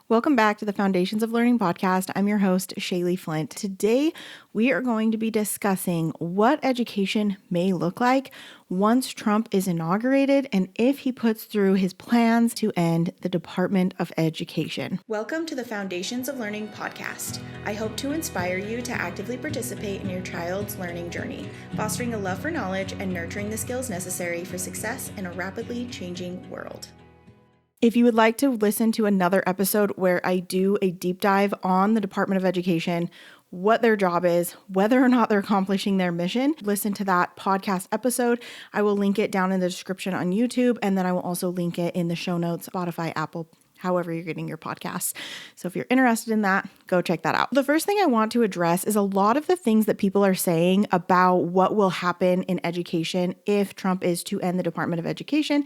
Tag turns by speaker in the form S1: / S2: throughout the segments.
S1: Welcome back to the Foundations of Learning podcast. I'm your host, Shaylee Flint. Today, we are going to be discussing what education may look like once Trump is inaugurated and if he puts through his plans to end the Department of Education. Welcome to the Foundations of Learning podcast. I hope to inspire you to actively participate in your child's learning journey, fostering a love for knowledge and nurturing the skills necessary for success in a rapidly changing world. If you would like to listen to another episode where I do a deep dive on the Department of Education, what their job is, whether or not they're accomplishing their mission, listen to that podcast episode. I will link it down in the description on YouTube, and then I will also link it in the show notes, Spotify, Apple, however you're getting your podcasts. So if you're interested in that, go check that out. The first thing I want to address is a lot of the things that people are saying about what will happen in education if Trump is to end the Department of Education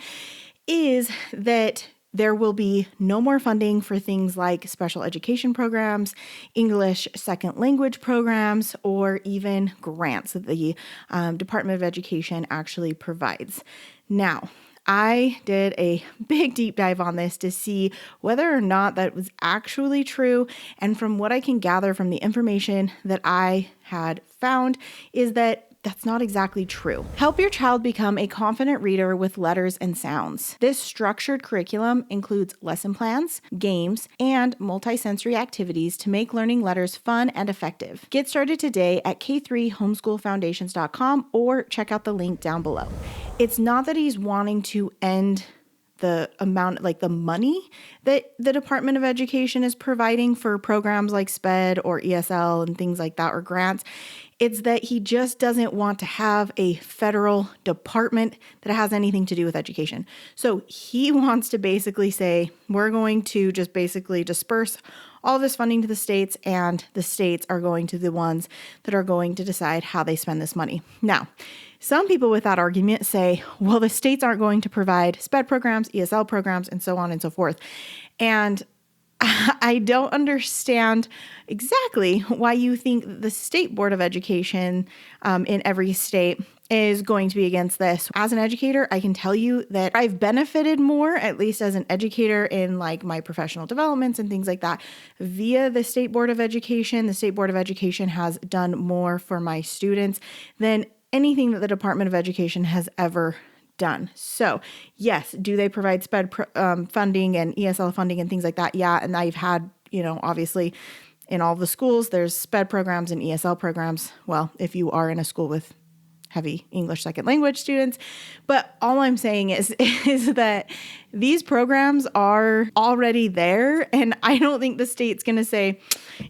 S1: is that there will be no more funding for things like special education programs, English second language programs, or even grants that the Department of Education actually provides. Now, I did a big deep dive on this to see whether or not that was actually true. And from what I can gather from the information that I had found is that that's not exactly true. Help your child become a confident reader with letters and sounds. This structured curriculum includes lesson plans, games, and multisensory activities to make learning letters fun and effective. Get started today at k3homeschoolfoundations.com or check out the link down below. It's not that he's wanting to end the amount, like the money that the Department of Education is providing for programs like SPED or ESL and things like that, or grants. It's that he just doesn't want to have a federal department that has anything to do with education. So he wants to basically say, we're going to just basically disperse all of this funding to the states, and the states are going to be the ones that are going to decide how they spend this money. Now, some people with that argument say, well, the states aren't going to provide SPED programs, ESL programs, and so on and so forth. And I don't understand exactly why you think the state board of education in every state is going to be against this. As an educator, I can tell you that I've benefited more, at least as an educator in like my professional developments and things like that, via the state board of education. The state board of education has done more for my students than anything that the Department of Education has ever done. So yes, do they provide SPED funding and ESL funding and things like that? Yeah. And I've had, obviously in all the schools, there's SPED programs and ESL programs. Well, if you are in a school with heavy English second language students. But all I'm saying is that these programs are already there. And I don't think the state's going to say,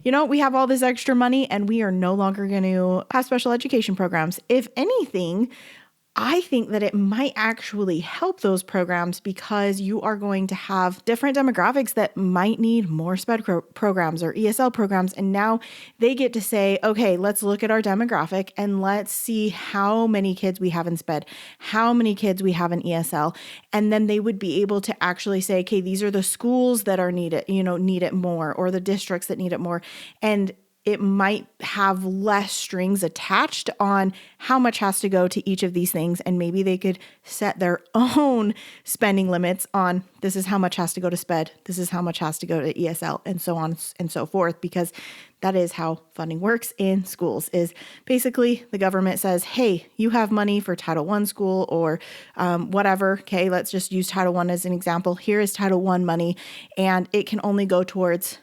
S1: we have all this extra money and we are no longer going to have special education programs. If anything, I think that it might actually help those programs because you are going to have different demographics that might need more SPED programs or ESL programs. And now they get to say, okay, let's look at our demographic and let's see how many kids we have in SPED, how many kids we have in ESL. And then they would be able to actually say, okay, these are the schools that are need it more, or the districts that need it more. And it might have less strings attached on how much has to go to each of these things. And maybe they could set their own spending limits on this is how much has to go to SPED, this is how much has to go to ESL, and so on and so forth, because that is how funding works in schools. Is basically the government says, hey, you have money for Title I school or whatever. Okay, let's just use Title I as an example. Here is Title I money, and it can only go towards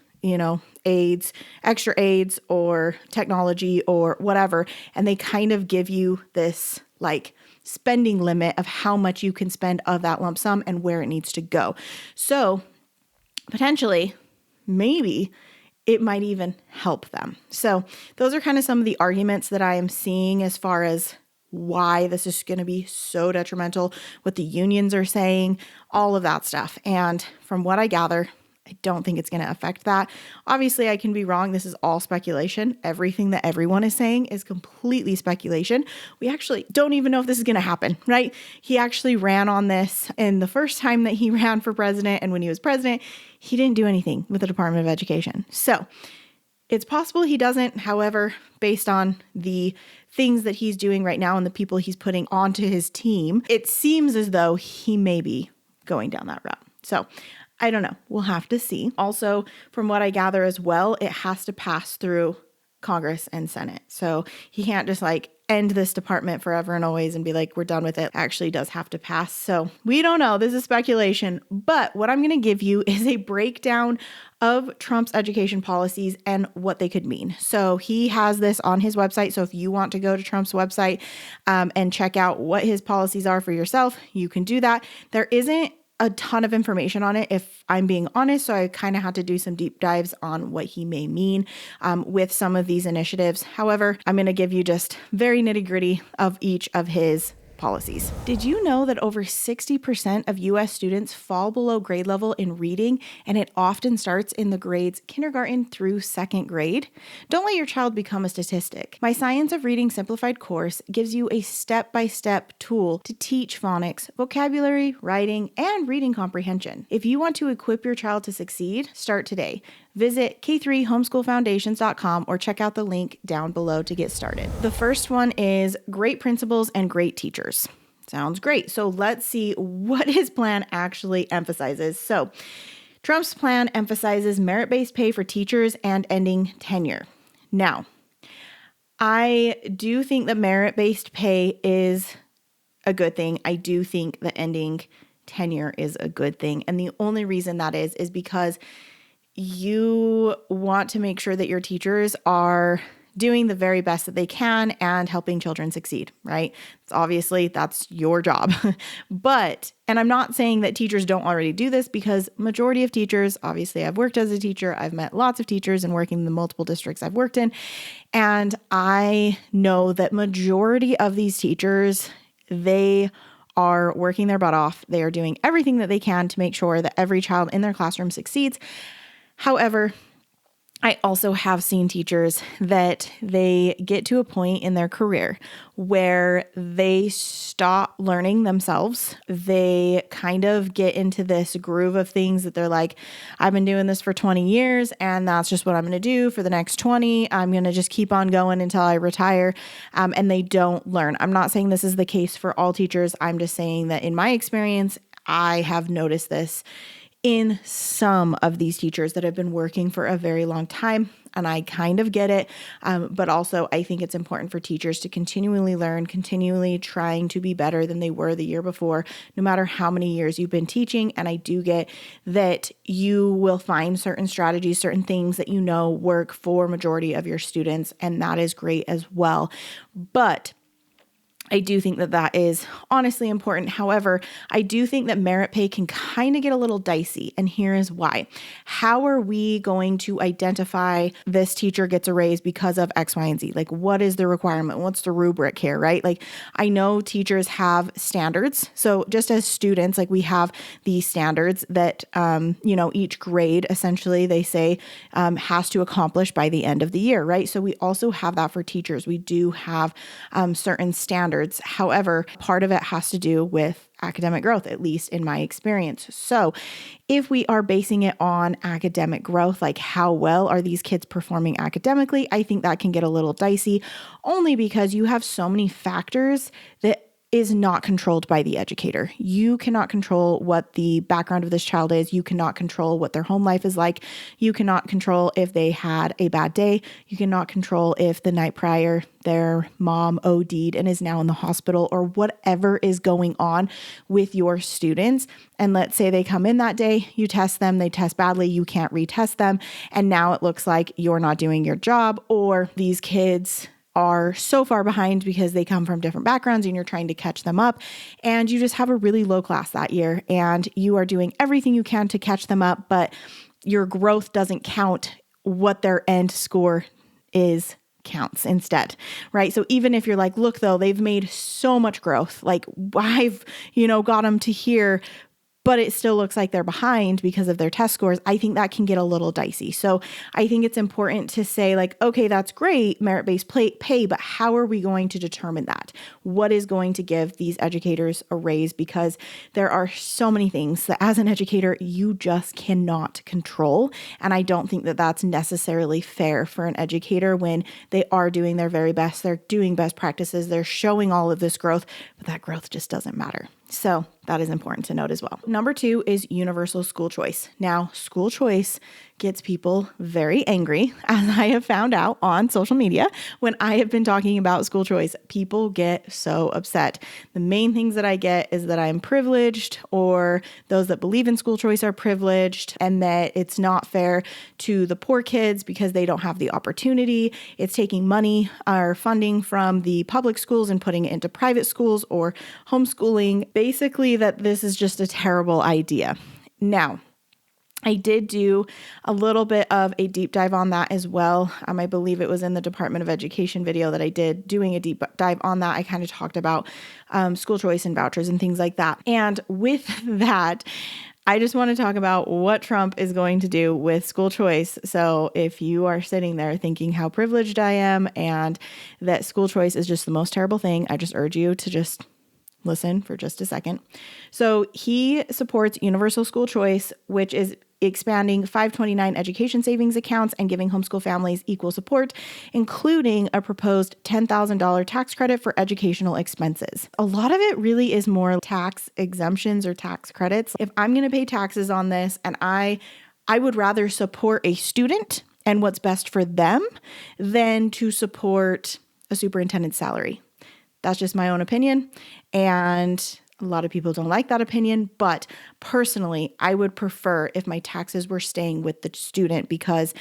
S1: aids, extra aids, or technology or whatever. And they kind of give you this like spending limit of how much you can spend of that lump sum and where it needs to go. So potentially, maybe it might even help them. So those are kind of some of the arguments that I am seeing as far as why this is going to be so detrimental, what the unions are saying, all of that stuff. And from what I gather, I don't think it's going to affect that. Obviously, I can be wrong. This is all speculation. Everything that everyone is saying is completely speculation. We actually don't even know if this is going to happen, right? He actually ran on this, and the first time that he ran for president and when he was president, he didn't do anything with the Department of Education. So it's possible he doesn't. However, based on the things that he's doing right now and the people he's putting onto his team, it seems as though he may be going down that route. So I don't know. We'll have to see. Also, from what I gather as well, it has to pass through Congress and Senate. So he can't just like end this department forever and always and be like, we're done with it. Actually does have to pass. So we don't know. This is speculation. But what I'm going to give you is a breakdown of Trump's education policies and what they could mean. So he has this on his website. So if you want to go to Trump's website and check out what his policies are for yourself, you can do that. There isn't a ton of information on it, if I'm being honest. So I kind of had to do some deep dives on what he may mean with some of these initiatives. However, I'm going to give you just very nitty gritty of each of his policies. Did you know that over 60% of US students fall below grade level in reading, and it often starts in the grades kindergarten through second grade? Don't let your child become a statistic. My Science of Reading Simplified course gives you a step-by-step tool to teach phonics, vocabulary, writing, and reading comprehension. If you want to equip your child to succeed, start today. Visit K3homeschoolfoundations.com or check out the link down below to get started. The first one is great principals and great teachers. Sounds great. So let's see what his plan actually emphasizes. So Trump's plan emphasizes merit-based pay for teachers and ending tenure. Now, I do think that merit-based pay is a good thing. I do think that ending tenure is a good thing. And the only reason that is because you want to make sure that your teachers are doing the very best that they can and helping children succeed, right? It's obviously, that's your job. And I'm not saying that teachers don't already do this, because majority of teachers, obviously I've worked as a teacher, I've met lots of teachers and working in the multiple districts I've worked in. And I know that majority of these teachers, they are working their butt off. They are doing everything that they can to make sure that every child in their classroom succeeds. However, I also have seen teachers that they get to a point in their career where they stop learning themselves. They kind of get into this groove of things that they're like, I've been doing this for 20 years and that's just what I'm going to do for the next 20. I'm going to just keep on going until I retire. And they don't learn. I'm not saying this is the case for all teachers. I'm just saying that in my experience, I have noticed this in some of these teachers that have been working for a very long time. And I kind of get it. But also I think it's important for teachers to continually learn, continually trying to be better than they were the year before, no matter how many years you've been teaching. And I do get that you will find certain strategies, certain things that you know work for majority of your students. And that is great as well. But I do think that that is honestly important. However, I do think that merit pay can kind of get a little dicey, and here is why. How are we going to identify this teacher gets a raise because of X, Y, and Z? Like, what is the requirement? What's the rubric here, right? Like, I know teachers have standards. So just as students, like we have these standards that, each grade essentially they say has to accomplish by the end of the year, right? So we also have that for teachers. We do have certain standards. However, part of it has to do with academic growth, at least in my experience. So if we are basing it on academic growth, like how well are these kids performing academically, I think that can get a little dicey, only because you have so many factors that is not controlled by the educator. You cannot control what the background of this child is. You cannot control what their home life is like. You cannot control if they had a bad day. You cannot control if the night prior their mom OD'd and is now in the hospital, or whatever is going on with your students. And let's say they come in that day, you test them, they test badly, you can't retest them. And now it looks like you're not doing your job, or these kids are so far behind because they come from different backgrounds and you're trying to catch them up, and you just have a really low class that year and you are doing everything you can to catch them up, but your growth doesn't count. What their end score is counts instead, right? So even if you're like, look though, they've made so much growth, like I've, got them to here, but it still looks like they're behind because of their test scores, I think that can get a little dicey. So I think it's important to say like, okay, that's great, merit-based pay, but how are we going to determine that? What is going to give these educators a raise? Because there are so many things that as an educator, you just cannot control. And I don't think that that's necessarily fair for an educator when they are doing their very best, they're doing best practices, they're showing all of this growth, but that growth just doesn't matter. So That is important to note as well. Number 2 is universal school choice. Now, school choice gets people very angry, as I have found out on social media. When I have been talking about school choice, people get so upset. The main things that I get is that I'm privileged, or those that believe in school choice are privileged, and that it's not fair to the poor kids because they don't have the opportunity. It's taking money or funding from the public schools and putting it into private schools or homeschooling. Basically, that this is just a terrible idea. Now, I did do a little bit of a deep dive on that as well. I believe it was in the Department of Education video that I did doing a deep dive on that. I kind of talked about school choice and vouchers and things like that. And with that, I just want to talk about what Trump is going to do with school choice. So if you are sitting there thinking how privileged I am and that school choice is just the most terrible thing, I just urge you to just listen for just a second. So he supports universal school choice, which is expanding 529 education savings accounts and giving homeschool families equal support, including a proposed $10,000 tax credit for educational expenses. A lot of it really is more tax exemptions or tax credits. If I'm going to pay taxes on this, and I would rather support a student and what's best for them than to support a superintendent's salary. That's just my own opinion. And a lot of people don't like that opinion, but personally, I would prefer if my taxes were staying with the student because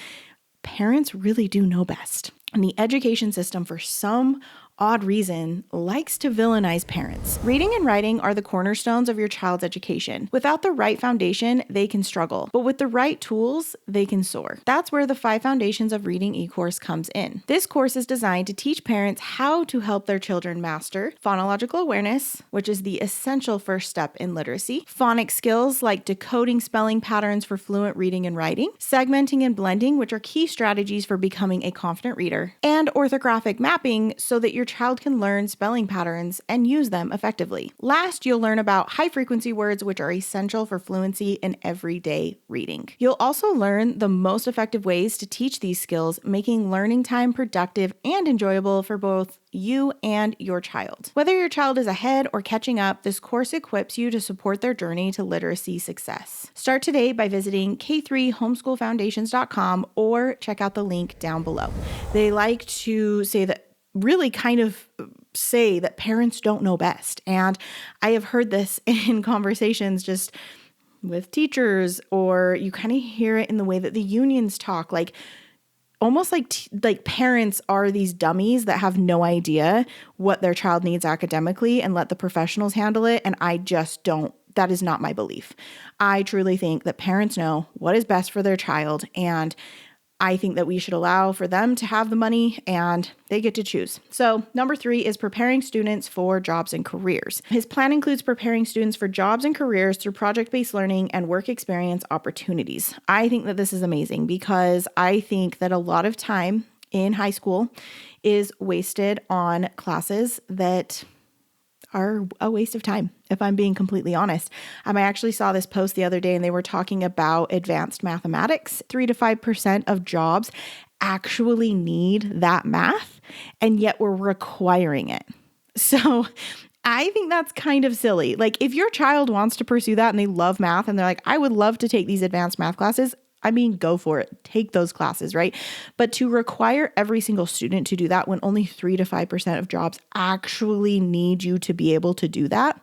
S1: parents really do know best. And the education system, for some odd reason, likes to villainize parents. Reading and writing are the cornerstones of your child's education. Without the right foundation, they can struggle. But with the right tools, they can soar. That's where the 5 Foundations of Reading Ecourse comes in. This course is designed to teach parents how to help their children master phonological awareness, which is the essential first step in literacy, phonics skills like decoding spelling patterns for fluent reading and writing, segmenting and blending, which are key strategies for becoming a confident reader, and orthographic mapping so that your child can learn spelling patterns and use them effectively. Last, you'll learn about high-frequency words, which are essential for fluency in everyday reading. You'll also learn the most effective ways to teach these skills, making learning time productive and enjoyable for both you and your child. Whether your child is ahead or catching up, this course equips you to support their journey to literacy success. Start today by visiting k3homeschoolfoundations.com or check out the link down below. They like to say that parents don't know best. And I have heard this in conversations just with teachers, or you kind of hear it in the way that the unions talk, like almost like parents are these dummies that have no idea what their child needs academically and let the professionals handle it. And I just don't. That is not my belief. I truly think that parents know what is best for their child, and I think that we should allow for them to have the money and they get to choose. So number 3 is preparing students for jobs and careers. His plan includes preparing students for jobs and careers through project-based learning and work experience opportunities. I think that this is amazing because I think that a lot of time in high school is wasted on classes that are a waste of time, if I'm being completely honest. I actually saw this post the other day and they were talking about advanced mathematics. 3 to 5% of jobs actually need that math, and yet we're requiring it. So I think that's kind of silly. Like if your child wants to pursue that and they love math and they're like, I would love to take these advanced math classes, I mean, go for it. Take those classes, right? But to require every single student to do that when only 3 to 5% of jobs actually need you to be able to do that,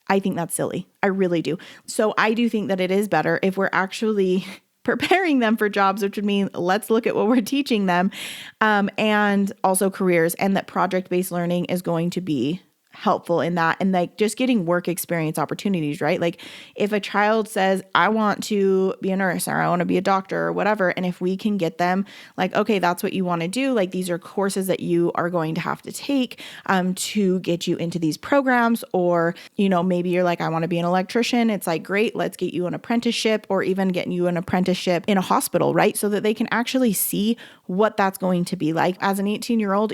S1: I think that's silly. I really do. So I do think that it is better if we're actually preparing them for jobs, which would mean let's look at what we're teaching them, and also careers, and that project-based learning is going to be helpful in that, and like just getting work experience opportunities, right? Like if a child says, I want to be a nurse or I want to be a doctor or whatever, and if we can get them like, okay, that's what you want to do. Like these are courses that you are going to have to take to get you into these programs, or, you know, maybe you're like, I want to be an electrician. It's like, great, let's get you an apprenticeship, or even getting you an apprenticeship in a hospital, right? So that they can actually see what that's going to be like. As an 18-year-old,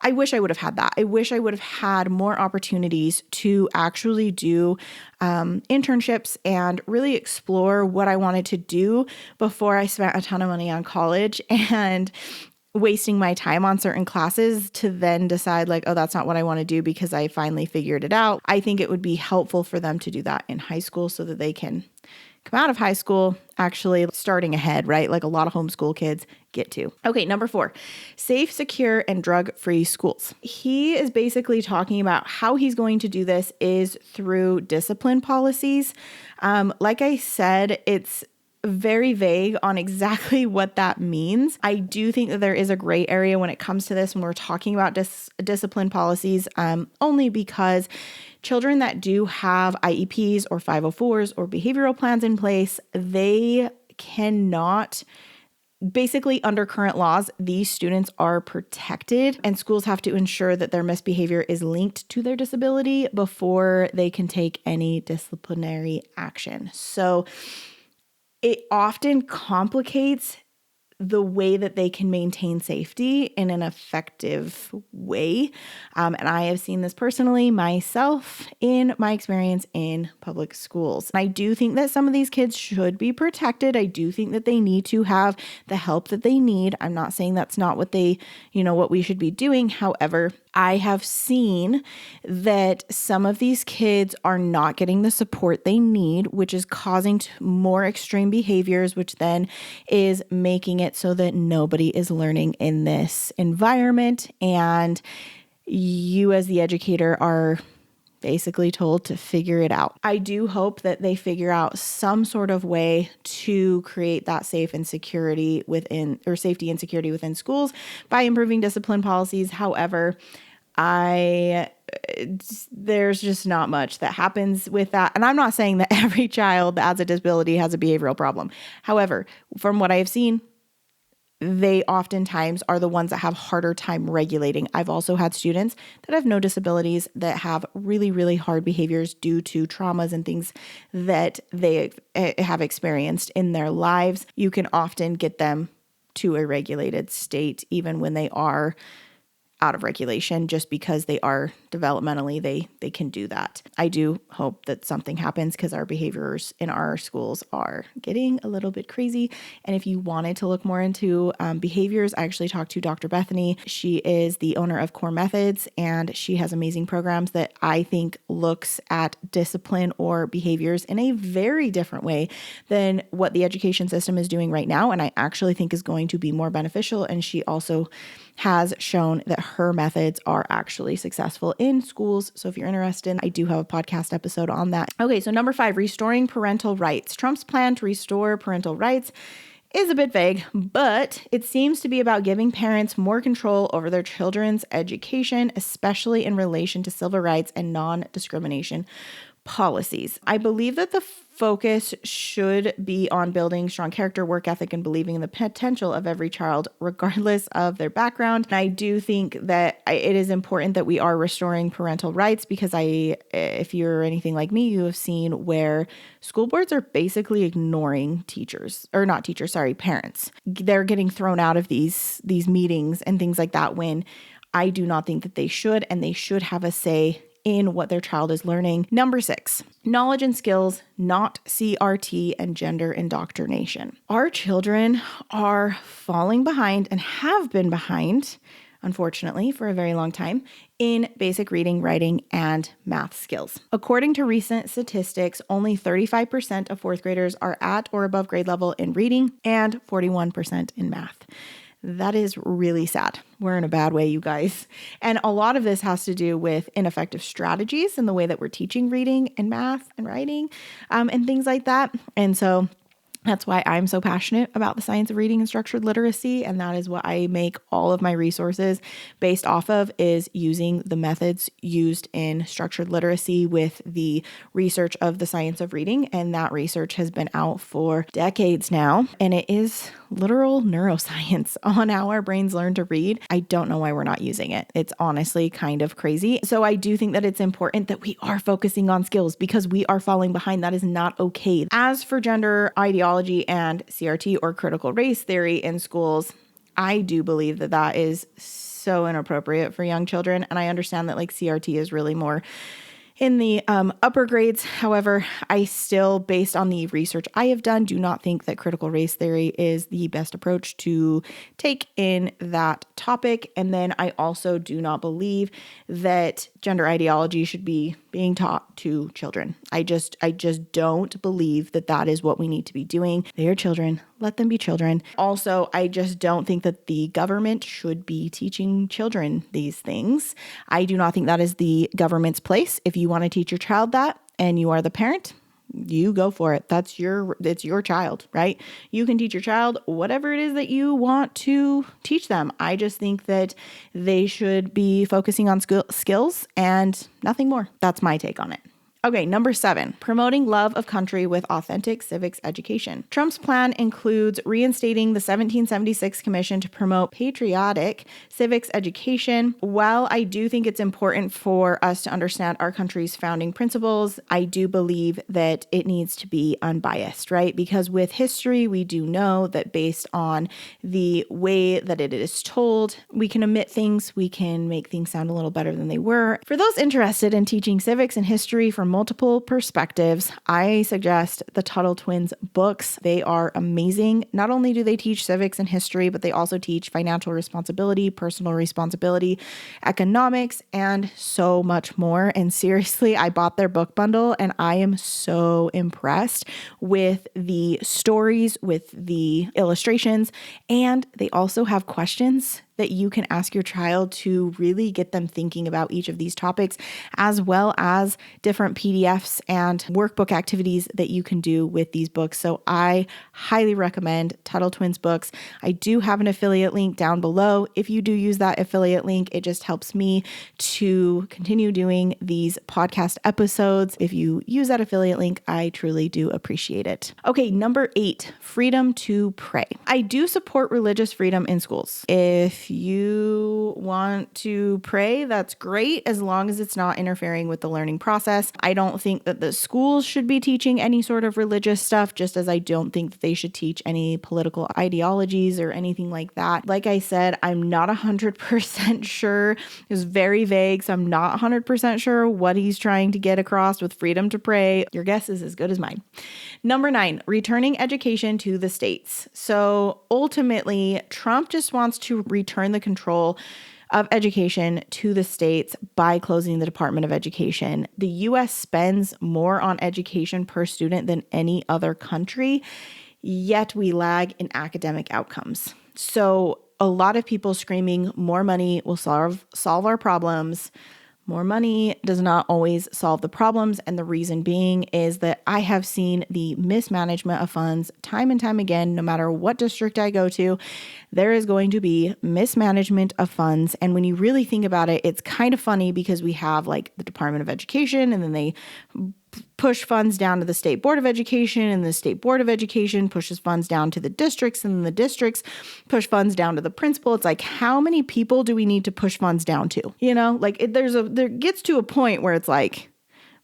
S1: I wish I would have had that. I wish I would have had more opportunities to actually do internships and really explore what I wanted to do before I spent a ton of money on college. And wasting my time on certain classes to then decide like, oh, that's not what I want to do because I finally figured it out. I think it would be helpful for them to do that in high school so that they can come out of high school actually starting ahead, right? Like a lot of homeschool kids get to. Okay, number 4, safe, secure, and drug-free schools. He is basically talking about how he's going to do this is through discipline policies. Like I said, it's very vague on exactly what that means. I do think that there is a gray area when it comes to this when we're talking about discipline policies, only because children that do have IEPs or 504s or behavioral plans in place, they cannot. Basically, under current laws, these students are protected, and schools have to ensure that their misbehavior is linked to their disability before they can take any disciplinary action. So it often complicates the way that they can maintain safety in an effective way. And I have seen this personally myself in my experience in public schools. I do think that some of these kids should be protected. I do think that they need to have the help that they need. I'm not saying that's not what what we should be doing. However, I have seen that some of these kids are not getting the support they need, which is causing more extreme behaviors, which then is making it so that nobody is learning in this environment. And you as the educator are basically told to figure it out. I do hope that they figure out some sort of way to create that safety and security within schools by improving discipline policies. However, there's just not much that happens with that. And I'm not saying that every child that has a disability has a behavioral problem. However, from what I have seen, they oftentimes are the ones that have harder time regulating. I've also had students that have no disabilities that have really, really hard behaviors due to traumas and things that they have experienced in their lives. You can often get them to a regulated state even when they are out of regulation, just because they are developmentally, they can do that. I do hope that something happens because our behaviors in our schools are getting a little bit crazy. And if you wanted to look more into behaviors, I actually talked to Dr. Bethany. She is the owner of Core Methods, and she has amazing programs that I think looks at discipline or behaviors in a very different way than what the education system is doing right now. And I actually think is going to be more beneficial. And she also has shown that her methods are actually successful in schools. So if you're interested, I do have a podcast episode on that. Okay, so number 5, restoring parental rights. Trump's plan to restore parental rights is a bit vague, but it seems to be about giving parents more control over their children's education, especially in relation to civil rights and non-discrimination policies. I believe that the focus should be on building strong character, work ethic, and believing in the potential of every child, regardless of their background. And I do think that it is important that we are restoring parental rights because if you're anything like me, you have seen where school boards are basically ignoring parents. They're getting thrown out of these meetings and things like that when I do not think that they should, and they should have a say in what their child is learning. Number 6, knowledge and skills, not CRT and gender indoctrination. Our children are falling behind and have been behind, unfortunately, for a very long time in basic reading, writing, and math skills. According to recent statistics, only 35% of 4th graders are at or above grade level in reading and 41% in math. That is really sad. We're in a bad way, you guys. And a lot of this has to do with ineffective strategies in the way that we're teaching reading and math and writing and things like that. And so that's why I'm so passionate about the science of reading and structured literacy. And that is what I make all of my resources based off of, is using the methods used in structured literacy with the research of the science of reading. And that research has been out for decades now. And it is literal neuroscience on how our brains learn to read. I don't know why we're not using it. It's honestly kind of crazy. So I do think that it's important that we are focusing on skills because we are falling behind. That is not okay. As for gender ideology and CRT or critical race theory in schools, I do believe that that is so inappropriate for young children. And I understand that CRT is really more In the upper grades, however, I still, based on the research I have done, do not think that critical race theory is the best approach to take in that topic. And then I also do not believe that gender ideology should be being taught to children. I just don't believe that that is what we need to be doing. They are children. Let them be children. Also, I just don't think that the government should be teaching children these things. I do not think that is the government's place. If you want to teach your child that and you are the parent, you go for it. It's your child, right? You can teach your child whatever it is that you want to teach them. I just think that they should be focusing on skills and nothing more. That's my take on it. Okay, number 7, promoting love of country with authentic civics education. Trump's plan includes reinstating the 1776 Commission to promote patriotic civics education. While I do think it's important for us to understand our country's founding principles, I do believe that it needs to be unbiased, right? Because with history, we do know that based on the way that it is told, we can omit things, we can make things sound a little better than they were. For those interested in teaching civics and history from multiple perspectives, I suggest the Tuttle Twins books. They are amazing. Not only do they teach civics and history, but they also teach financial responsibility, personal responsibility, economics, and so much more. And seriously, I bought their book bundle and I am so impressed with the stories, with the illustrations, and they also have questions that you can ask your child to really get them thinking about each of these topics, as well as different PDFs and workbook activities that you can do with these books. So I highly recommend Tuttle Twins books. I do have an affiliate link down below. If you do use that affiliate link, it just helps me to continue doing these podcast episodes. If you use that affiliate link, I truly do appreciate it. Okay, number 8, freedom to pray. I do support religious freedom in schools. If you want to pray, that's great, as long as it's not interfering with the learning process. I don't think that the schools should be teaching any sort of religious stuff, just as I don't think that they should teach any political ideologies or anything like that. Like I said, I'm not 100% sure. It was very vague, so I'm not 100% sure what he's trying to get across with freedom to pray. Your guess is as good as mine. Number 9, returning education to the states. So ultimately, Trump just wants to return the control of education to the states by closing the Department of Education. The U.S. spends more on education per student than any other country, yet we lag in academic outcomes. So a lot of people screaming more money will solve our problems. More money does not always solve the problems, and the reason being is that I have seen the mismanagement of funds time and time again. No matter what district I go to, there is going to be mismanagement of funds. And when you really think about it, it's kind of funny because we have like the Department of Education, and then they push funds down to the State Board of Education, and the State Board of Education pushes funds down to the districts, and then the districts push funds down to the principal. It's like, how many people do we need to push funds down to? You know, like there gets to a point where it's like,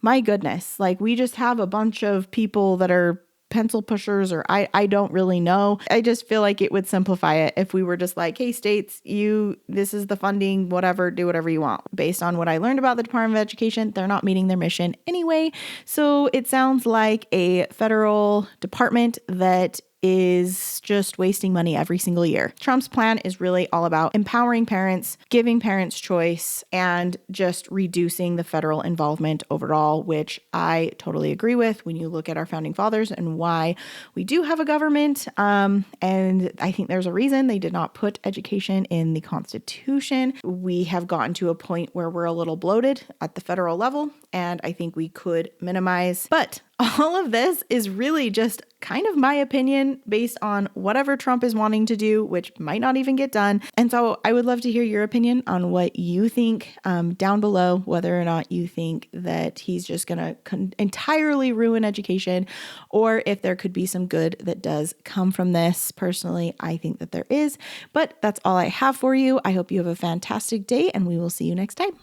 S1: my goodness, like we just have a bunch of people that are pencil pushers, or I don't really know. I just feel like it would simplify it if we were just like, hey, states, this is the funding, whatever, do whatever you want. Based on what I learned about the Department of Education, they're not meeting their mission anyway. So it sounds like a federal department that is just wasting money every single year. Trump's plan is really all about empowering parents, giving parents choice, and just reducing the federal involvement overall, which I totally agree with when you look at our founding fathers and why we do have a government. And I think there's a reason they did not put education in the Constitution. We have gotten to a point where we're a little bloated at the federal level, and I think we could minimize. But all of this is really just kind of my opinion based on whatever Trump is wanting to do, which might not even get done. And so I would love to hear your opinion on what you think down below, whether or not you think that he's just going to entirely ruin education, or if there could be some good that does come from this. Personally, I think that there is, but that's all I have for you. I hope you have a fantastic day, and we will see you next time.